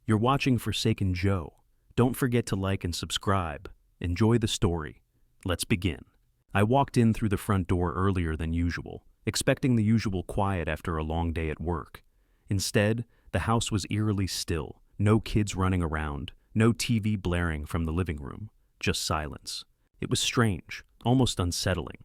You're watching Forsaken Joe. Don't forget to like and subscribe. Enjoy the story. Let's begin. I walked in through the front door earlier than usual, expecting the usual quiet after a long day at work. Instead, the house was eerily still, no kids running around, no TV blaring from the living room, just silence. It was strange, almost unsettling.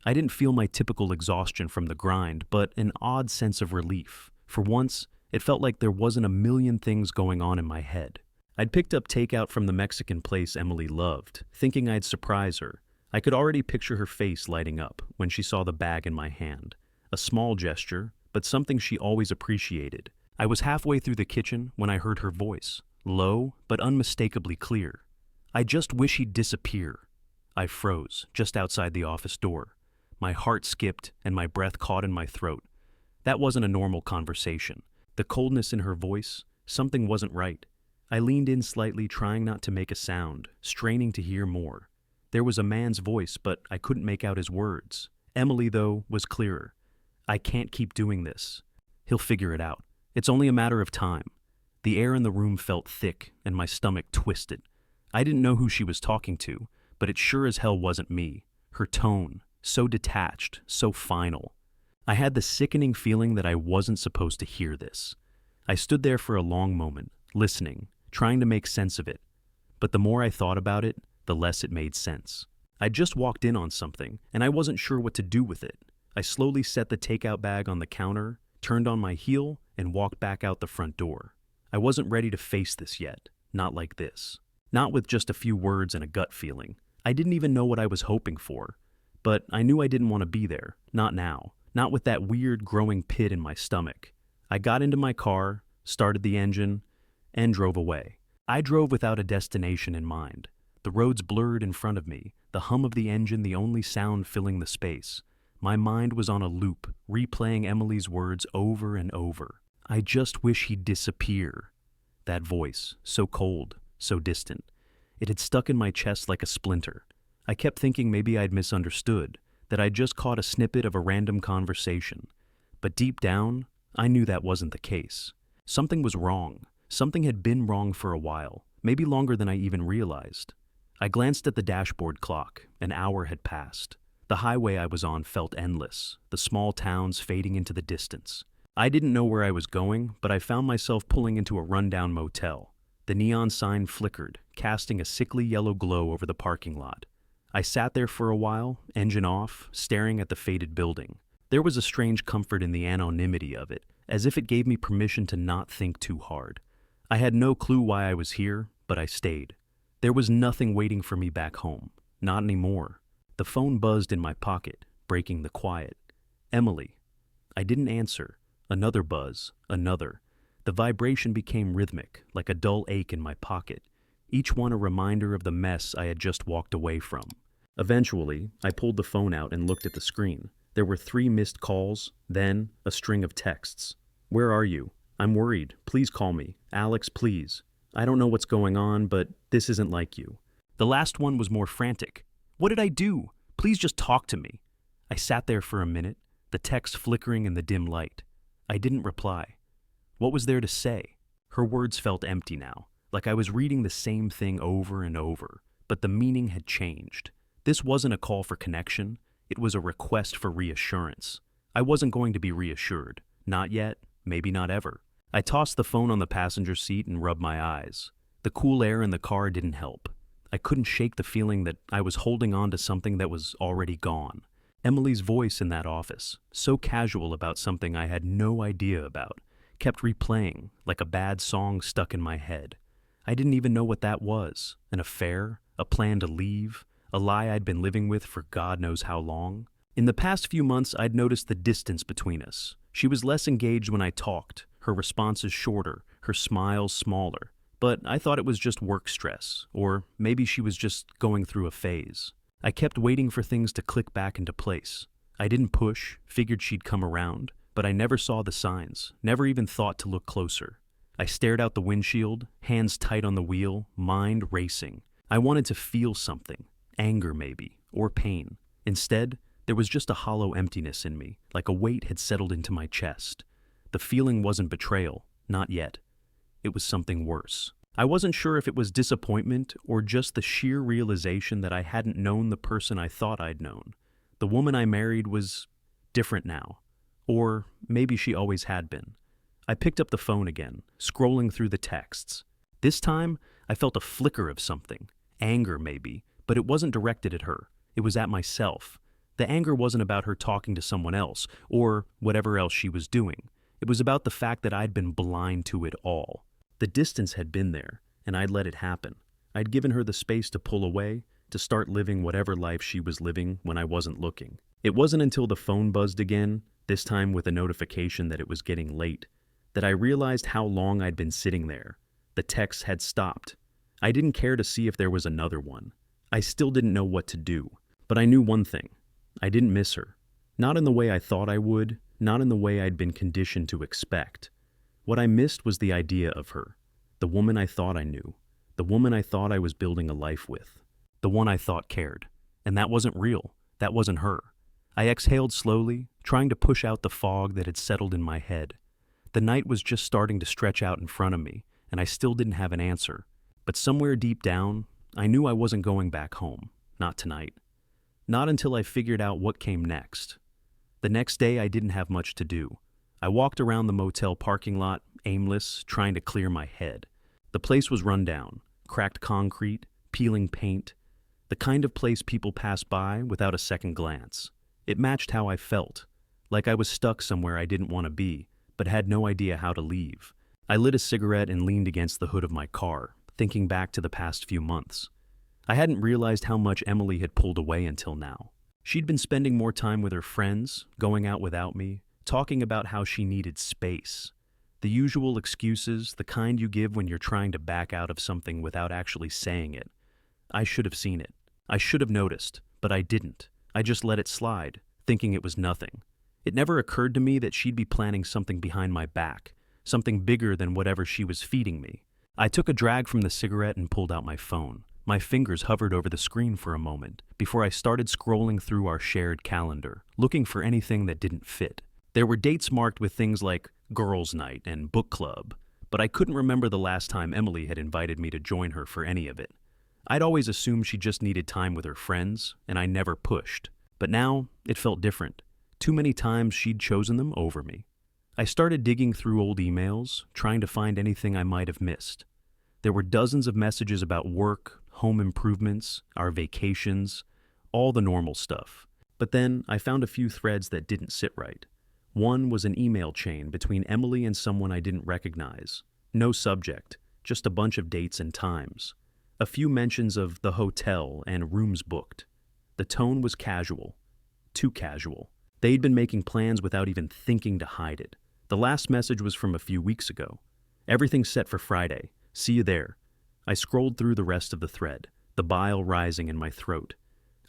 I didn't feel my typical exhaustion from the grind, but an odd sense of relief. For once, it felt like there wasn't a million things going on in my head. I'd picked up takeout from the Mexican place Emily loved, thinking I'd surprise her. I could already picture her face lighting up when she saw the bag in my hand. A small gesture, but something she always appreciated. I was halfway through the kitchen when I heard her voice, low but unmistakably clear. "I just wish he'd disappear." I froze, just outside the office door. My heart skipped and my breath caught in my throat. That wasn't a normal conversation. The coldness in her voice, something wasn't right. I leaned in slightly, trying not to make a sound, straining to hear more. There was a man's voice, but I couldn't make out his words. Emily, though, was clearer. "I can't keep doing this. He'll figure it out. It's only a matter of time." The air in the room felt thick, and my stomach twisted. I didn't know who she was talking to, but it sure as hell wasn't me. Her tone, so detached, so final. I had the sickening feeling that I wasn't supposed to hear this. I stood there for a long moment, listening, trying to make sense of it. But the more I thought about it, the less it made sense. I'd just walked in on something, and I wasn't sure what to do with it. I slowly set the takeout bag on the counter, turned on my heel, and walked back out the front door. I wasn't ready to face this yet, not like this. Not with just a few words and a gut feeling. I didn't even know what I was hoping for. But I knew I didn't want to be there, not now, not with that weird growing pit in my stomach. I got into my car, started the engine, and drove away. I drove without a destination in mind. The roads blurred in front of me, the hum of the engine the only sound filling the space. My mind was on a loop, replaying Emily's words over and over. "I just wish he'd disappear." That voice, so cold, so distant. It had stuck in my chest like a splinter. I kept thinking maybe I'd misunderstood, that I'd just caught a snippet of a random conversation. But deep down, I knew that wasn't the case. Something was wrong. Something had been wrong for a while, maybe longer than I even realized. I glanced at the dashboard clock. An hour had passed. The highway I was on felt endless, the small towns fading into the distance. I didn't know where I was going, but I found myself pulling into a rundown motel. The neon sign flickered, casting a sickly yellow glow over the parking lot. I sat there for a while, engine off, staring at the faded building. There was a strange comfort in the anonymity of it, as if it gave me permission to not think too hard. I had no clue why I was here, but I stayed. There was nothing waiting for me back home. Not anymore. The phone buzzed in my pocket, breaking the quiet. Emily. I didn't answer. Another buzz, another. The vibration became rhythmic, like a dull ache in my pocket, each one a reminder of the mess I had just walked away from. Eventually, I pulled the phone out and looked at the screen. There were 3 missed calls, then a string of texts. "Where are you? I'm worried. Please call me. Alex, please. I don't know what's going on, but this isn't like you." The last one was more frantic. "What did I do? Please just talk to me." I sat there for a minute, the text flickering in the dim light. I didn't reply. What was there to say? Her words felt empty now, like I was reading the same thing over and over, but the meaning had changed. This wasn't a call for connection, it was a request for reassurance. I wasn't going to be reassured. Not yet, maybe not ever. I tossed the phone on the passenger seat and rubbed my eyes. The cool air in the car didn't help. I couldn't shake the feeling that I was holding on to something that was already gone. Emily's voice in that office, so casual about something I had no idea about, kept replaying like a bad song stuck in my head. I didn't even know what that was. An affair? A plan to leave? A lie I'd been living with for God knows how long? In the past few months, I'd noticed the distance between us. She was less engaged when I talked, her responses shorter, her smiles smaller. But I thought it was just work stress, or maybe she was just going through a phase. I kept waiting for things to click back into place. I didn't push, figured she'd come around, but I never saw the signs, never even thought to look closer. I stared out the windshield, hands tight on the wheel, mind racing. I wanted to feel something, anger maybe, or pain. Instead, there was just a hollow emptiness in me, like a weight had settled into my chest. The feeling wasn't betrayal, not yet. it was something worse. I wasn't sure if it was disappointment or just the sheer realization that I hadn't known the person I thought I'd known. The woman I married was different now. Or maybe she always had been. I picked up the phone again, scrolling through the texts. This time, I felt a flicker of something. Anger, maybe, but it wasn't directed at her. It was at myself. The anger wasn't about her talking to someone else, or whatever else she was doing. It was about the fact that I'd been blind to it all. The distance had been there, and I'd let it happen. I'd given her the space to pull away, to start living whatever life she was living when I wasn't looking. It wasn't until the phone buzzed again, this time with a notification that it was getting late, that I realized how long I'd been sitting there. The texts had stopped. I didn't care to see if there was another one. I still didn't know what to do, but I knew one thing. I didn't miss her. Not in the way I thought I would, not in the way I'd been conditioned to expect. What I missed was the idea of her, the woman I thought I knew, the woman I thought I was building a life with, the one I thought cared. And that wasn't real. That wasn't her. I exhaled slowly, trying to push out the fog that had settled in my head. The night was just starting to stretch out in front of me, and I still didn't have an answer. But somewhere deep down, I knew I wasn't going back home. Not tonight. Not until I figured out what came next. The next day, I didn't have much to do. I walked around the motel parking lot, aimless, trying to clear my head. The place was run down, cracked concrete, peeling paint, the kind of place people pass by without a second glance. It matched how I felt, like I was stuck somewhere I didn't want to be, but had no idea how to leave. I lit a cigarette and leaned against the hood of my car, thinking back to the past few months. I hadn't realized how much Emily had pulled away until now. She'd been spending more time with her friends, going out without me, talking about how she needed space. The usual excuses, the kind you give when you're trying to back out of something without actually saying it. I should have seen it. I should have noticed, but I didn't. I just let it slide, thinking it was nothing. It never occurred to me that she'd be planning something behind my back, something bigger than whatever she was feeding me. I took a drag from the cigarette and pulled out my phone. My fingers hovered over the screen for a moment before I started scrolling through our shared calendar, looking for anything that didn't fit. There were dates marked with things like girls' night and book club, but I couldn't remember the last time Emily had invited me to join her for any of it. I'd always assumed she just needed time with her friends, and I never pushed. But now, it felt different. Too many times she'd chosen them over me. I started digging through old emails, trying to find anything I might have missed. There were dozens of messages about work, home improvements, our vacations, all the normal stuff. But then I found a few threads that didn't sit right. One was an email chain between Emily and someone I didn't recognize. No subject, just a bunch of dates and times. A few mentions of the hotel and rooms booked. The tone was casual. Too casual. They'd been making plans without even thinking to hide it. The last message was from a few weeks ago. Everything's set for Friday. See you there. I scrolled through the rest of the thread, the bile rising in my throat.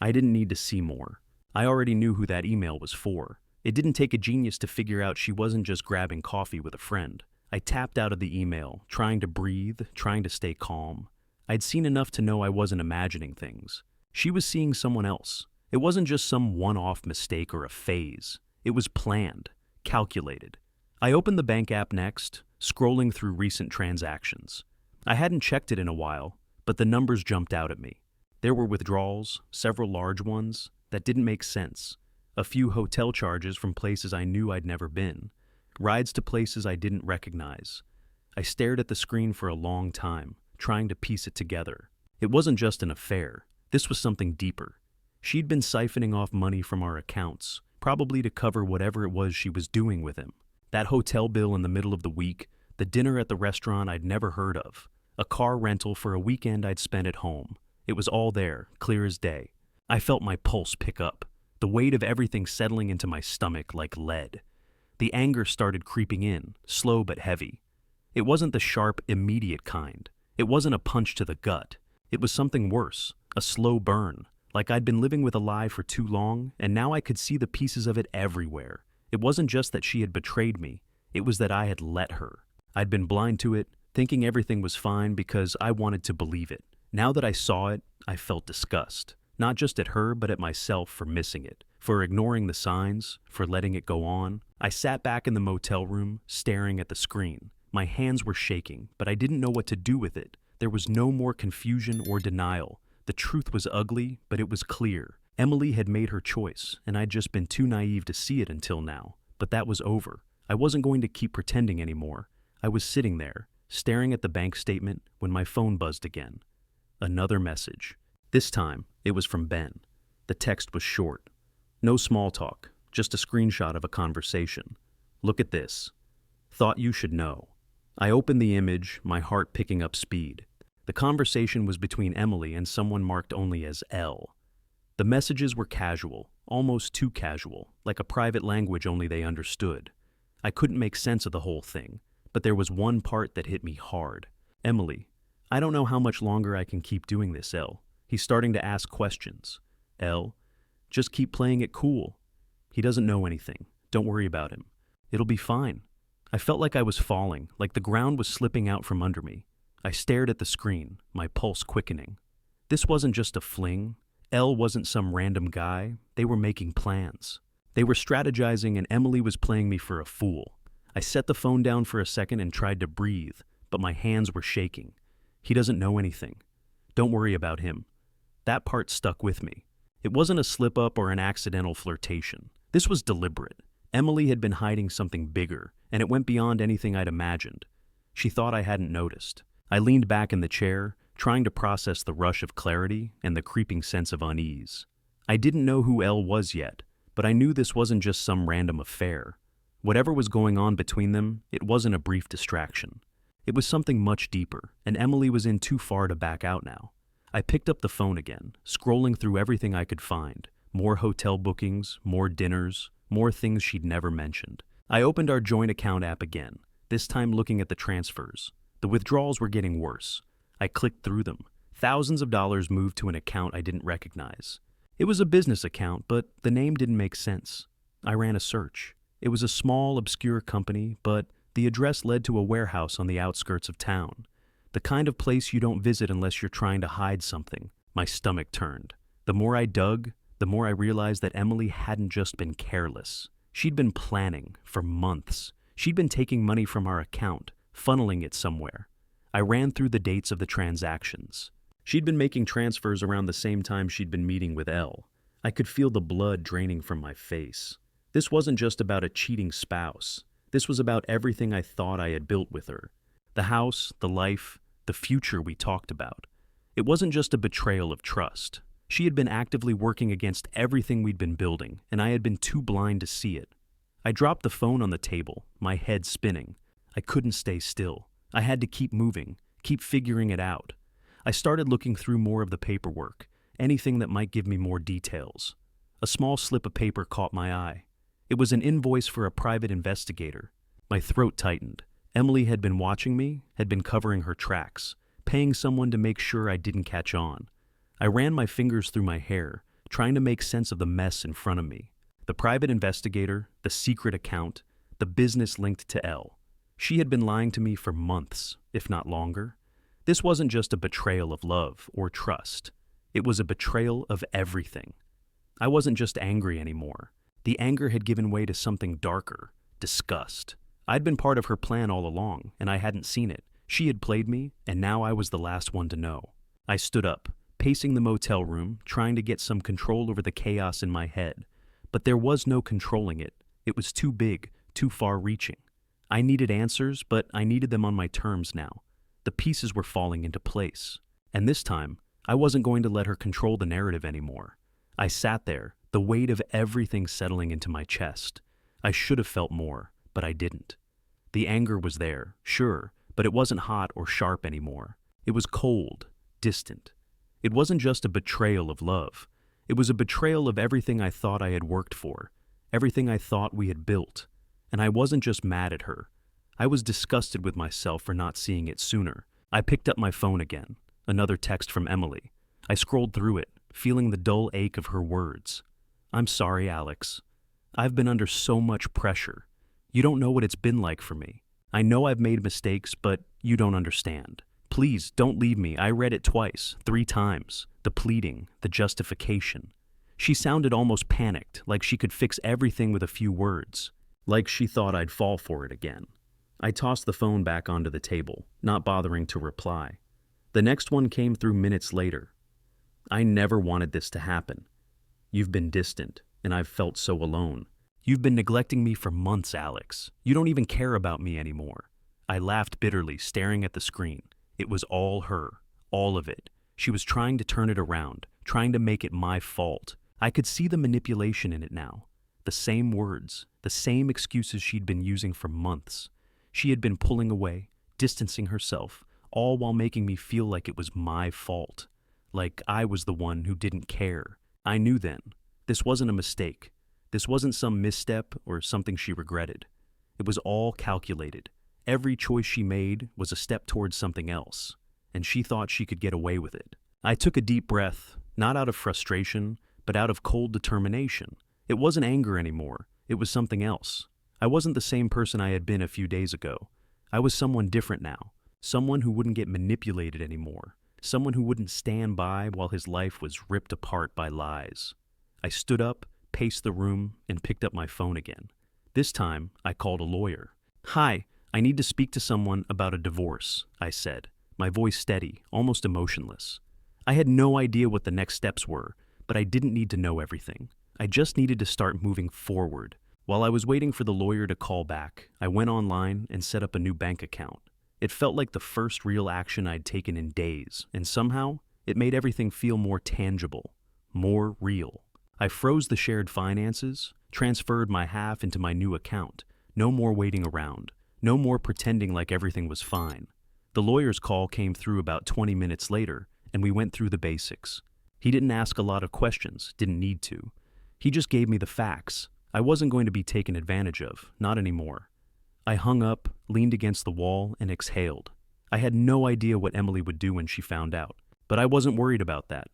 I didn't need to see more. I already knew who that email was for. It didn't take a genius to figure out she wasn't just grabbing coffee with a friend. I tapped out of the email, trying to breathe, trying to stay calm. I'd seen enough to know I wasn't imagining things. She was seeing someone else. It wasn't just some one-off mistake or a phase. It was planned, calculated. I opened the bank app next, scrolling through recent transactions. I hadn't checked it in a while, but the numbers jumped out at me. There were withdrawals, several large ones, that didn't make sense. A few hotel charges from places I knew I'd never been. Rides to places I didn't recognize. I stared at the screen for a long time, trying to piece it together. It wasn't just an affair. This was something deeper. She'd been siphoning off money from our accounts, probably to cover whatever it was she was doing with him. That hotel bill in the middle of the week, the dinner at the restaurant I'd never heard of, a car rental for a weekend I'd spent at home. It was all there, clear as day. I felt my pulse pick up, the weight of everything settling into my stomach like lead. The anger started creeping in, slow but heavy. It wasn't the sharp, immediate kind. It wasn't a punch to the gut. It was something worse, a slow burn, like I'd been living with a lie for too long, and now I could see the pieces of it everywhere. It wasn't just that she had betrayed me. It was that I had let her. I'd been blind to it, thinking everything was fine because I wanted to believe it. Now that I saw it, I felt disgust. Not just at her, but at myself for missing it, for ignoring the signs, for letting it go on. I sat back in the motel room, staring at the screen. My hands were shaking, but I didn't know what to do with it. There was no more confusion or denial. The truth was ugly, but it was clear. Emily had made her choice, and I'd just been too naive to see it until now. But that was over. I wasn't going to keep pretending anymore. I was sitting there, staring at the bank statement, when my phone buzzed again. Another message. This time, it was from Ben. The text was short. No small talk, just a screenshot of a conversation. Look at this. Thought you should know. I opened the image, my heart picking up speed. The conversation was between Emily and someone marked only as L. The messages were casual, almost too casual, like a private language only they understood. I couldn't make sense of the whole thing, but there was one part that hit me hard. Emily, I don't know how much longer I can keep doing this, L. He's starting to ask questions. L, just keep playing it cool. He doesn't know anything. Don't worry about him. It'll be fine. I felt like I was falling, like the ground was slipping out from under me. I stared at the screen, my pulse quickening. This wasn't just a fling. L wasn't some random guy. They were making plans. They were strategizing, and Emily was playing me for a fool. I set the phone down for a second and tried to breathe, but my hands were shaking. He doesn't know anything. Don't worry about him. That part stuck with me. It wasn't a slip-up or an accidental flirtation. This was deliberate. Emily had been hiding something bigger, and it went beyond anything I'd imagined. She thought I hadn't noticed. I leaned back in the chair, trying to process the rush of clarity and the creeping sense of unease. I didn't know who Elle was yet, but I knew this wasn't just some random affair. Whatever was going on between them, it wasn't a brief distraction. It was something much deeper, and Emily was in too far to back out now. I picked up the phone again, scrolling through everything I could find. More hotel bookings, more dinners, more things she'd never mentioned. I opened our joint account app again, this time looking at the transfers. The withdrawals were getting worse. I clicked through them. Thousands of dollars moved to an account I didn't recognize. It was a business account, but the name didn't make sense. I ran a search. It was a small, obscure company, but the address led to a warehouse on the outskirts of town. The kind of place you don't visit unless you're trying to hide something. My stomach turned. The more I dug, the more I realized that Emily hadn't just been careless. She'd been planning for months. She'd been taking money from our account, funneling it somewhere. I ran through the dates of the transactions. She'd been making transfers around the same time she'd been meeting with Elle. I could feel the blood draining from my face. This wasn't just about a cheating spouse. This was about everything I thought I had built with her. The house, the life, the future we talked about. It wasn't just a betrayal of trust. She had been actively working against everything we'd been building, and I had been too blind to see it. I dropped the phone on the table, my head spinning. I couldn't stay still. I had to keep moving, keep figuring it out. I started looking through more of the paperwork, anything that might give me more details. A small slip of paper caught my eye. It was an invoice for a private investigator. My throat tightened. Emily had been watching me, had been covering her tracks, paying someone to make sure I didn't catch on. I ran my fingers through my hair, trying to make sense of the mess in front of me. The private investigator, the secret account, the business linked to Elle. She had been lying to me for months, if not longer. This wasn't just a betrayal of love or trust. It was a betrayal of everything. I wasn't just angry anymore. The anger had given way to something darker, disgust. I'd been part of her plan all along, and I hadn't seen it. She had played me, and now I was the last one to know. I stood up, pacing the motel room, trying to get some control over the chaos in my head. But there was no controlling it. It was too big, too far-reaching. I needed answers, but I needed them on my terms now. The pieces were falling into place. And this time, I wasn't going to let her control the narrative anymore. I sat there, the weight of everything settling into my chest. I should have felt more, but I didn't. The anger was there, sure, but it wasn't hot or sharp anymore. It was cold, distant. It wasn't just a betrayal of love. It was a betrayal of everything I thought I had worked for, everything I thought we had built. And I wasn't just mad at her. I was disgusted with myself for not seeing it sooner. I picked up my phone again, another text from Emily. I scrolled through it, feeling the dull ache of her words. I'm sorry, Alex. I've been under so much pressure. You don't know what it's been like for me. I know I've made mistakes, but you don't understand. Please, don't leave me. I read it twice, 3 times. The pleading, the justification. She sounded almost panicked, like she could fix everything with a few words. Like she thought I'd fall for it again. I tossed the phone back onto the table, not bothering to reply. The next one came through minutes later. I never wanted this to happen. You've been distant, and I've felt so alone. You've been neglecting me for months, Alex. You don't even care about me anymore. I laughed bitterly, staring at the screen. It was all her. All of it. She was trying to turn it around, trying to make it my fault. I could see the manipulation in it now. The same words, the same excuses she'd been using for months. She had been pulling away, distancing herself, all while making me feel like it was my fault. Like I was the one who didn't care. I knew then. This wasn't a mistake. This wasn't some misstep or something she regretted. It was all calculated. Every choice she made was a step towards something else, and she thought she could get away with it. I took a deep breath, not out of frustration, but out of cold determination. It wasn't anger anymore. It was something else. I wasn't the same person I had been a few days ago. I was someone different now. Someone who wouldn't get manipulated anymore. Someone who wouldn't stand by while his life was ripped apart by lies. I stood up, paced the room, and picked up my phone again. This time, I called a lawyer. "Hi, I need to speak to someone about a divorce," I said, my voice steady, almost emotionless. I had no idea what the next steps were, but I didn't need to know everything. I just needed to start moving forward. While I was waiting for the lawyer to call back, I went online and set up a new bank account. It felt like the first real action I'd taken in days, and somehow, it made everything feel more tangible, more real. I froze the shared finances, transferred my half into my new account. No more waiting around. No more pretending like everything was fine. The lawyer's call came through about 20 minutes later, and we went through the basics. He didn't ask a lot of questions, didn't need to. He just gave me the facts. I wasn't going to be taken advantage of, not anymore. I hung up, leaned against the wall, and exhaled. I had no idea what Emily would do when she found out, but I wasn't worried about that.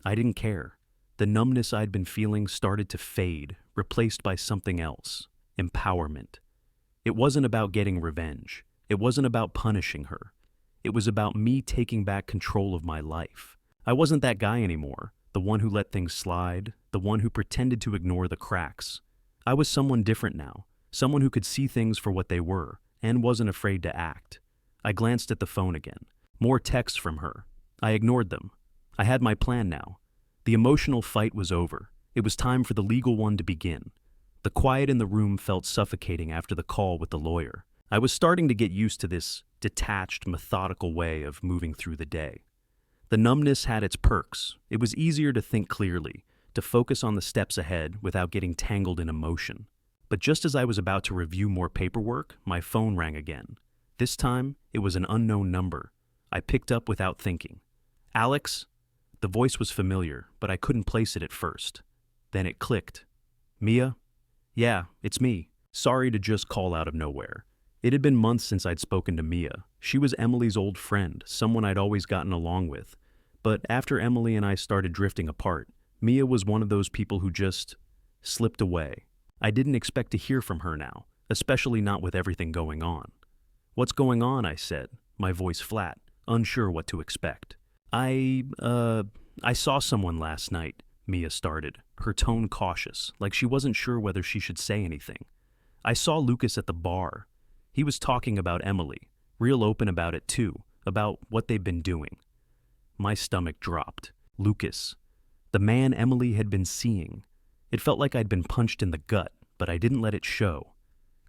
I didn't care. The numbness I'd been feeling started to fade, replaced by something else. Empowerment. It wasn't about getting revenge. It wasn't about punishing her. It was about me taking back control of my life. I wasn't that guy anymore, the one who let things slide, the one who pretended to ignore the cracks. I was someone different now, someone who could see things for what they were, and wasn't afraid to act. I glanced at the phone again. More texts from her. I ignored them. I had my plan now. The emotional fight was over. It was time for the legal one to begin. The quiet in the room felt suffocating after the call with the lawyer. I was starting to get used to this detached, methodical way of moving through the day. The numbness had its perks. It was easier to think clearly, to focus on the steps ahead without getting tangled in emotion. But just as I was about to review more paperwork, my phone rang again. This time, it was an unknown number. I picked up without thinking. "Alex?" The voice was familiar, but I couldn't place it at first. Then it clicked. "Mia?" "Yeah, it's me. Sorry to just call out of nowhere." It had been months since I'd spoken to Mia. She was Emily's old friend, someone I'd always gotten along with. But after Emily and I started drifting apart, Mia was one of those people who just slipped away. I didn't expect to hear from her now, especially not with everything going on. "What's going on?" I said, my voice flat, unsure what to expect. I saw someone last night," Mia started, her tone cautious, like she wasn't sure whether she should say anything. "I saw Lucas at the bar. He was talking about Emily, real open about it too, about what they've been doing." My stomach dropped. Lucas. The man Emily had been seeing. It felt like I'd been punched in the gut, but I didn't let it show.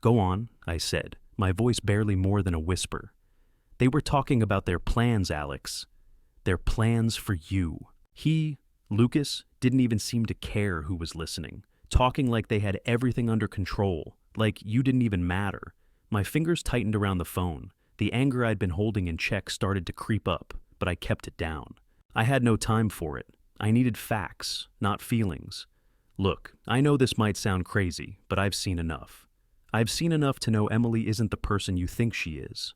"Go on," I said, my voice barely more than a whisper. "They were talking about their plans, Alex. Their plans for you." Lucas, didn't even seem to care who was listening, talking like they had everything under control, like you didn't even matter. My fingers tightened around the phone. The anger I'd been holding in check started to creep up, but I kept it down. I had no time for it. I needed facts, not feelings. "Look, I know this might sound crazy, but I've seen enough. I've seen enough to know Emily isn't the person you think she is."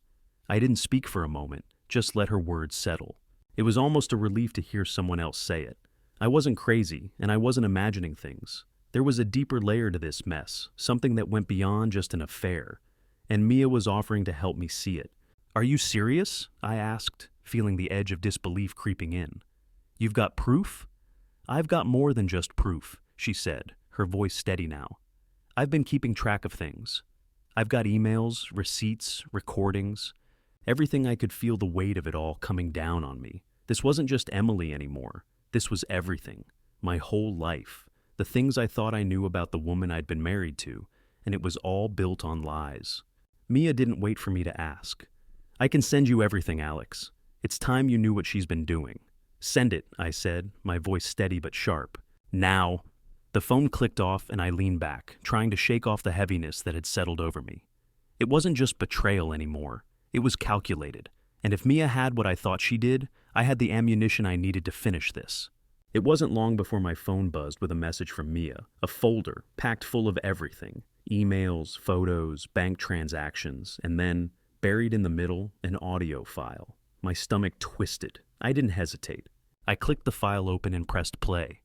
I didn't speak for a moment, just let her words settle. It was almost a relief to hear someone else say it. I wasn't crazy, and I wasn't imagining things. There was a deeper layer to this mess, something that went beyond just an affair, and Mia was offering to help me see it. "Are you serious?" I asked, feeling the edge of disbelief creeping in. "You've got proof?" "I've got more than just proof," she said, her voice steady now. "I've been keeping track of things. I've got emails, receipts, recordings, everything. I could feel the weight of it all coming down on me. This wasn't just Emily anymore. This was everything. My whole life. The things I thought I knew about the woman I'd been married to, and it was all built on lies. Mia didn't wait for me to ask. I can send you everything, Alex. It's time you knew what she's been doing. Send it, I said, my voice steady but sharp. Now. The phone clicked off and I leaned back, trying to shake off the heaviness that had settled over me. It wasn't just betrayal anymore. It was calculated. And if Mia had what I thought she did, I had the ammunition I needed to finish this. It wasn't long before my phone buzzed with a message from Mia, a folder packed full of everything. Emails, photos, bank transactions, and then, buried in the middle, an audio file. My stomach twisted. I didn't hesitate. I clicked the file open and pressed play.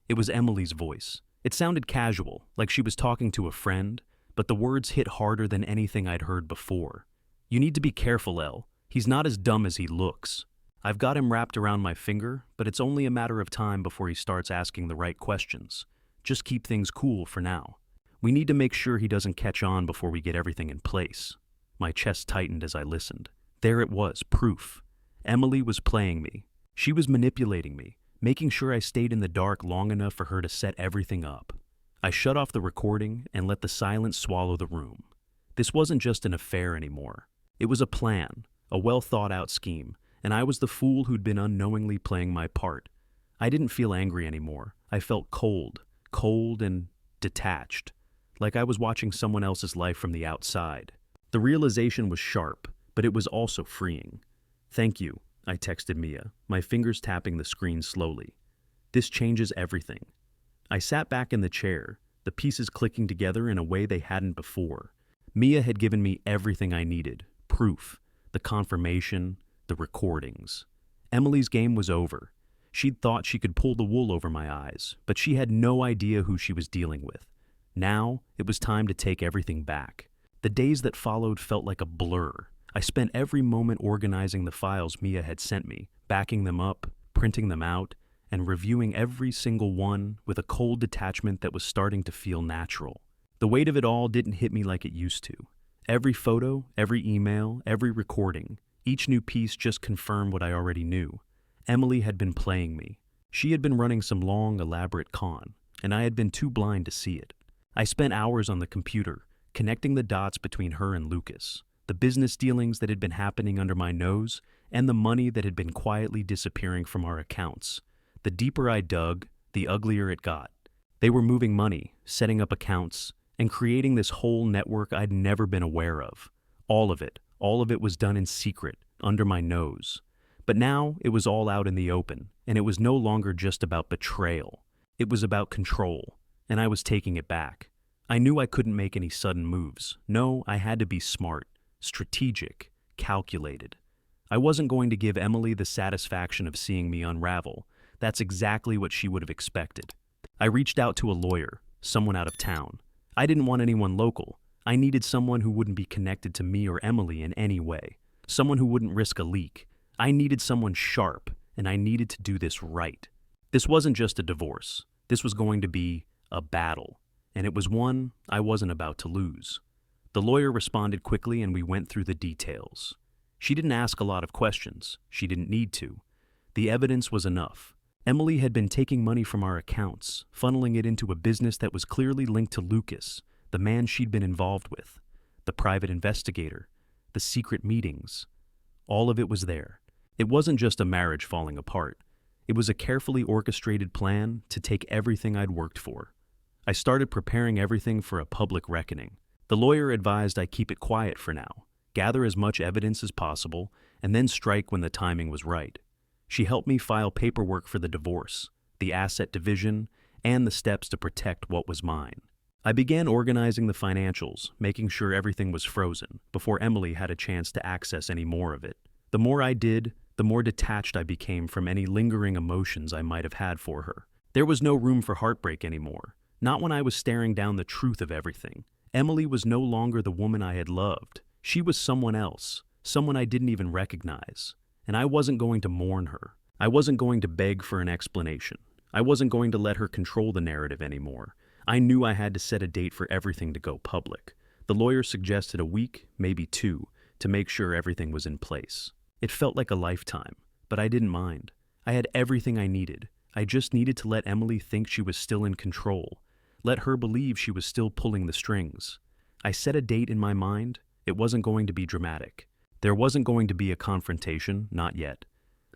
It was Emily's voice. It sounded casual, like she was talking to a friend, but the words hit harder than anything I'd heard before. You need to be careful, Elle. He's not as dumb as he looks. I've got him wrapped around my finger, but it's only a matter of time before he starts asking the right questions. Just keep things cool for now. We need to make sure he doesn't catch on before we get everything in place. My chest tightened as I listened. There it was, proof. Emily was playing me. She was manipulating me, making sure I stayed in the dark long enough for her to set everything up. I shut off the recording and let the silence swallow the room. This wasn't just an affair anymore. It was a plan, a well-thought-out scheme, and I was the fool who'd been unknowingly playing my part. I didn't feel angry anymore. I felt cold and detached, like I was watching someone else's life from the outside. The realization was sharp, but it was also freeing. Thank you, I texted Mia, my fingers tapping the screen slowly. This changes everything. I sat back in the chair, the pieces clicking together in a way they hadn't before. Mia had given me everything I needed, proof, the confirmation, the recordings. Emily's game was over. She'd thought she could pull the wool over my eyes, but she had no idea who she was dealing with. Now, it was time to take everything back. The days that followed felt like a blur. I spent every moment organizing the files Mia had sent me, backing them up, printing them out, and reviewing every single one with a cold detachment that was starting to feel natural. The weight of it all didn't hit me like it used to. Every photo, every email, every recording, each new piece just confirmed what I already knew. Emily had been playing me. She had been running some long, elaborate con, and I had been too blind to see it. I spent hours on the computer, connecting the dots between her and Lucas, the business dealings that had been happening under my nose, and the money that had been quietly disappearing from our accounts. The deeper I dug, the uglier it got. They were moving money, setting up accounts, and creating this whole network I'd never been aware of. All of it was done in secret, under my nose. But now it was all out in the open, and it was no longer just about betrayal. It was about control, and I was taking it back. I knew I couldn't make any sudden moves. No, I had to be smart, strategic, calculated. I wasn't going to give Emily the satisfaction of seeing me unravel. That's exactly what she would have expected. I reached out to a lawyer, someone out of town. I didn't want anyone local. I needed someone who wouldn't be connected to me or Emily in any way. Someone who wouldn't risk a leak. I needed someone sharp, and I needed to do this right. This wasn't just a divorce. This was going to be a battle, and it was one I wasn't about to lose. The lawyer responded quickly, and we went through the details. She didn't ask a lot of questions. She didn't need to. The evidence was enough. Emily had been taking money from our accounts, funneling it into a business that was clearly linked to Lucas, the man she'd been involved with, the private investigator, the secret meetings. All of it was there. It wasn't just a marriage falling apart. It was a carefully orchestrated plan to take everything I'd worked for. I started preparing everything for a public reckoning. The lawyer advised I keep it quiet for now, gather as much evidence as possible, and then strike when the timing was right. She helped me file paperwork for the divorce, the asset division, and the steps to protect what was mine. I began organizing the financials, making sure everything was frozen, before Emily had a chance to access any more of it. The more I did, the more detached I became from any lingering emotions I might have had for her. There was no room for heartbreak anymore, not when I was staring down the truth of everything. Emily was no longer the woman I had loved. She was someone else, someone I didn't even recognize. And I wasn't going to mourn her. I wasn't going to beg for an explanation. I wasn't going to let her control the narrative anymore. I knew I had to set a date for everything to go public. The lawyer suggested a week, maybe 2, to make sure everything was in place. It felt like a lifetime, but I didn't mind. I had everything I needed. I just needed to let Emily think she was still in control. Let her believe she was still pulling the strings. I set a date in my mind. It wasn't going to be dramatic. There wasn't going to be a confrontation, not yet.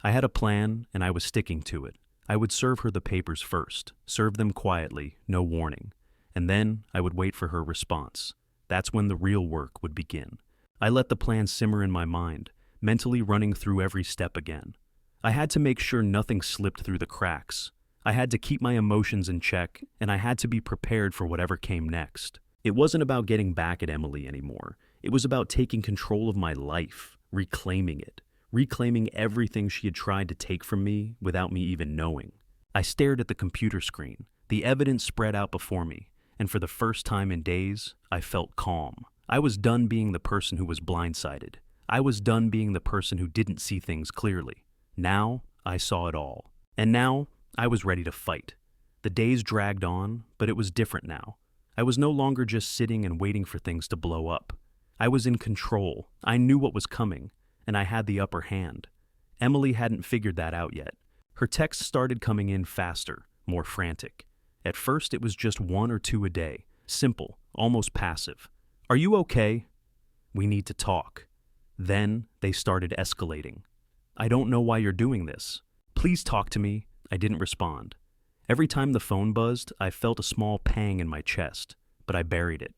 I had a plan, and I was sticking to it. I would serve her the papers first, serve them quietly, no warning. And then I would wait for her response. That's when the real work would begin. I let the plan simmer in my mind, mentally running through every step again. I had to make sure nothing slipped through the cracks. I had to keep my emotions in check, and I had to be prepared for whatever came next. It wasn't about getting back at Emily anymore. It was about taking control of my life, reclaiming it, reclaiming everything she had tried to take from me without me even knowing. I stared at the computer screen. The evidence spread out before me, and for the first time in days, I felt calm. I was done being the person who was blindsided. I was done being the person who didn't see things clearly. Now, I saw it all. And now, I was ready to fight. The days dragged on, but it was different now. I was no longer just sitting and waiting for things to blow up. I was in control. I knew what was coming, and I had the upper hand. Emily hadn't figured that out yet. Her texts started coming in faster, more frantic. At first, it was just 1 or 2 a day, simple, almost passive. "Are you okay? We need to talk." Then, they started escalating. "I don't know why you're doing this. Please talk to me." I didn't respond. Every time the phone buzzed, I felt a small pang in my chest, but I buried it.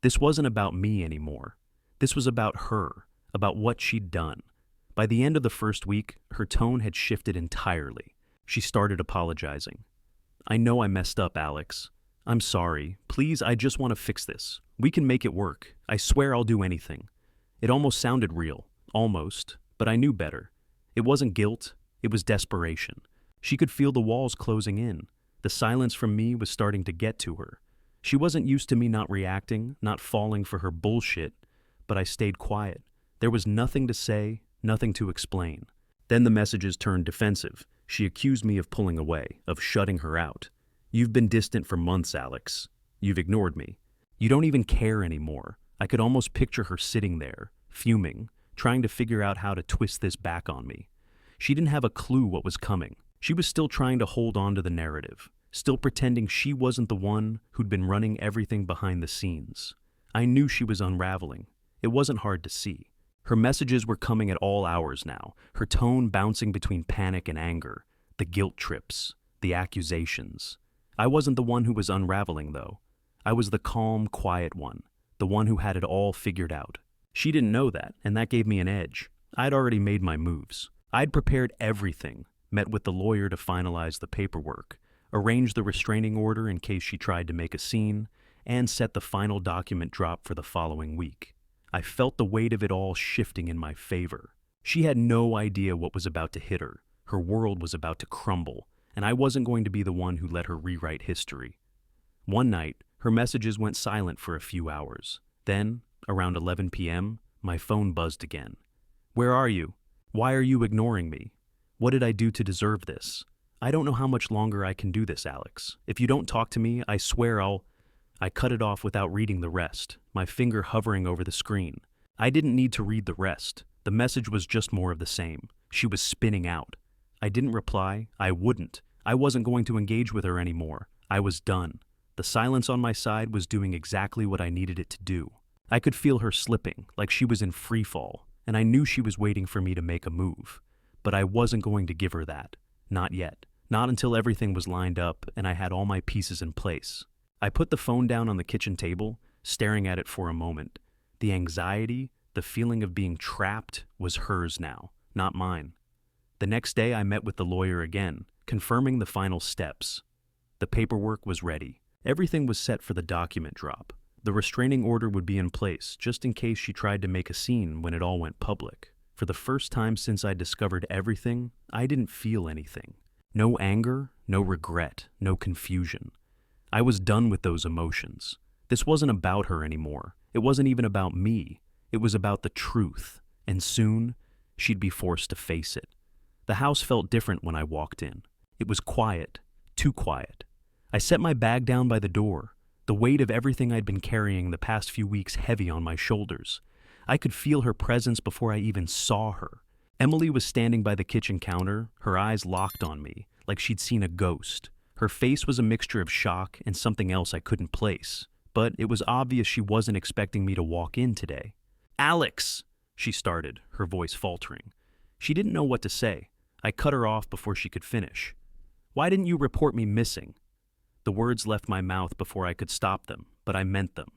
This wasn't about me anymore. This was about her, about what she'd done. By the end of the first week, her tone had shifted entirely. She started apologizing. "I know I messed up, Alex. I'm sorry. Please, I just want to fix this. We can make it work. I swear I'll do anything." It almost sounded real. Almost. But I knew better. It wasn't guilt. It was desperation. She could feel the walls closing in. The silence from me was starting to get to her. She wasn't used to me not reacting, not falling for her bullshit, but I stayed quiet. There was nothing to say, nothing to explain. Then the messages turned defensive. She accused me of pulling away, of shutting her out. "You've been distant for months, Alex. You've ignored me. You don't even care anymore." I could almost picture her sitting there, fuming, trying to figure out how to twist this back on me. She didn't have a clue what was coming. She was still trying to hold on to the narrative, still pretending she wasn't the one who'd been running everything behind the scenes. I knew she was unraveling. It wasn't hard to see. Her messages were coming at all hours now, her tone bouncing between panic and anger, the guilt trips, the accusations. I wasn't the one who was unraveling, though. I was the calm, quiet one, the one who had it all figured out. She didn't know that, and that gave me an edge. I'd already made my moves. I'd prepared everything, met with the lawyer to finalize the paperwork, arranged the restraining order in case she tried to make a scene, and set the final document drop for the following week. I felt the weight of it all shifting in my favor. She had no idea what was about to hit her. Her world was about to crumble, and I wasn't going to be the one who let her rewrite history. One night, her messages went silent for a few hours. Then, around 11 p.m., my phone buzzed again. "Where are you? Why are you ignoring me? What did I do to deserve this? I don't know how much longer I can do this, Alex. If you don't talk to me, I swear I cut it off without reading the rest, my finger hovering over the screen. I didn't need to read the rest. The message was just more of the same. She was spinning out. I didn't reply. I wouldn't. I wasn't going to engage with her anymore. I was done. The silence on my side was doing exactly what I needed it to do. I could feel her slipping, like she was in free fall, and I knew she was waiting for me to make a move. But I wasn't going to give her that. Not yet. Not until everything was lined up and I had all my pieces in place. I put the phone down on the kitchen table, staring at it for a moment. The anxiety, the feeling of being trapped was hers now, not mine. The next day I met with the lawyer again, confirming the final steps. The paperwork was ready. Everything was set for the document drop. The restraining order would be in place, just in case she tried to make a scene when it all went public. For the first time since I discovered everything, I didn't feel anything. No anger, no regret, no confusion. I was done with those emotions. This wasn't about her anymore. It wasn't even about me. It was about the truth, and soon, she'd be forced to face it. The house felt different when I walked in. It was quiet, too quiet. I set my bag down by the door. the weight of everything I'd been carrying the past few weeks heavy on my shoulders. I could feel her presence before I even saw her. Emily was standing by the kitchen counter, her eyes locked on me, like she'd seen a ghost. Her face was a mixture of shock and something else I couldn't place, but it was obvious she wasn't expecting me to walk in today. "Alex!" she started, her voice faltering. She didn't know what to say. I cut her off before she could finish. "Why didn't you report me missing?" The words left my mouth before I could stop them, but I meant them.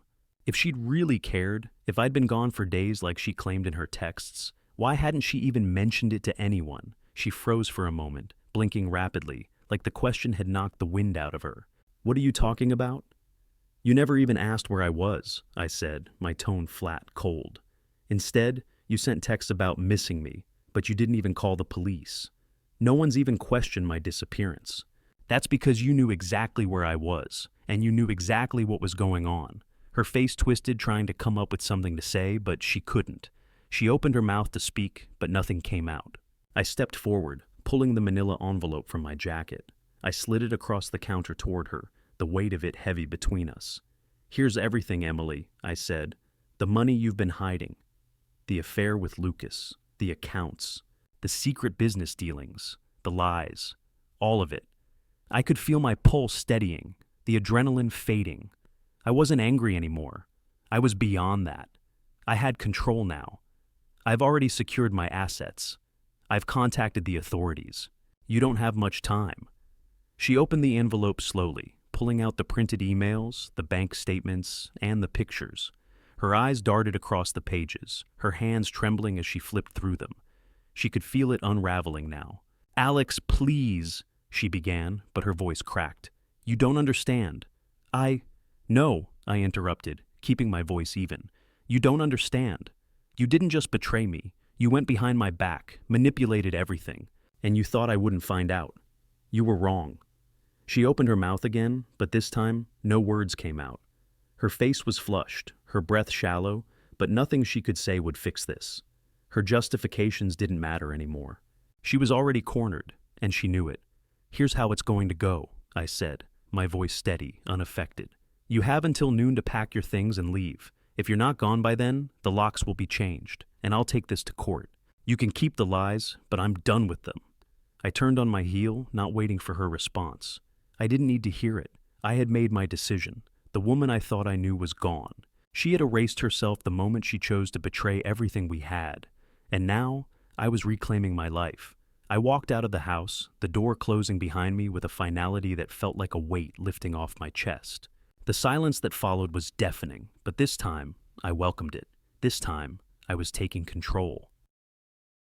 If she'd really cared, if I'd been gone for days like she claimed in her texts, why hadn't she even mentioned it to anyone? She froze for a moment, blinking rapidly, like the question had knocked the wind out of her. "What are you talking about?" "You never even asked where I was," I said, my tone flat, cold. "Instead, you sent texts about missing me, but you didn't even call the police. No one's even questioned my disappearance. That's because you knew exactly where I was, and you knew exactly what was going on." Her face twisted, trying to come up with something to say, but she couldn't. She opened her mouth to speak, but nothing came out. I stepped forward, pulling the manila envelope from my jacket. I slid it across the counter toward her, the weight of it heavy between us. "Here's everything, Emily," I said. "The money you've been hiding. The affair with Lucas. The accounts. The secret business dealings. The lies. All of it." I could feel my pulse steadying, the adrenaline fading. I wasn't angry anymore. I was beyond that. I had control now. I've already secured my assets. I've contacted the authorities. You don't have much time. She opened the envelope slowly, pulling out the printed emails, the bank statements, and the pictures. Her eyes darted across the pages, her hands trembling as she flipped through them. She could feel it unraveling now. "Alex, please," she began, but her voice cracked. "You don't understand." No," I interrupted, keeping my voice even. "You don't understand. You didn't just betray me. You went behind my back, manipulated everything, and you thought I wouldn't find out. You were wrong." She opened her mouth again, but this time, no words came out. Her face was flushed, her breath shallow, but nothing she could say would fix this. Her justifications didn't matter anymore. She was already cornered, and she knew it. "Here's how it's going to go," I said, my voice steady, unaffected. "You have until noon to pack your things and leave. If you're not gone by then, the locks will be changed, and I'll take this to court. You can keep the lies, but I'm done with them." I turned on my heel, not waiting for her response. I didn't need to hear it. I had made my decision. The woman I thought I knew was gone. She had erased herself the moment she chose to betray everything we had. And now, I was reclaiming my life. I walked out of the house, the door closing behind me with a finality that felt like a weight lifting off my chest. The silence that followed was deafening, but this time, I welcomed it. This time, I was taking control.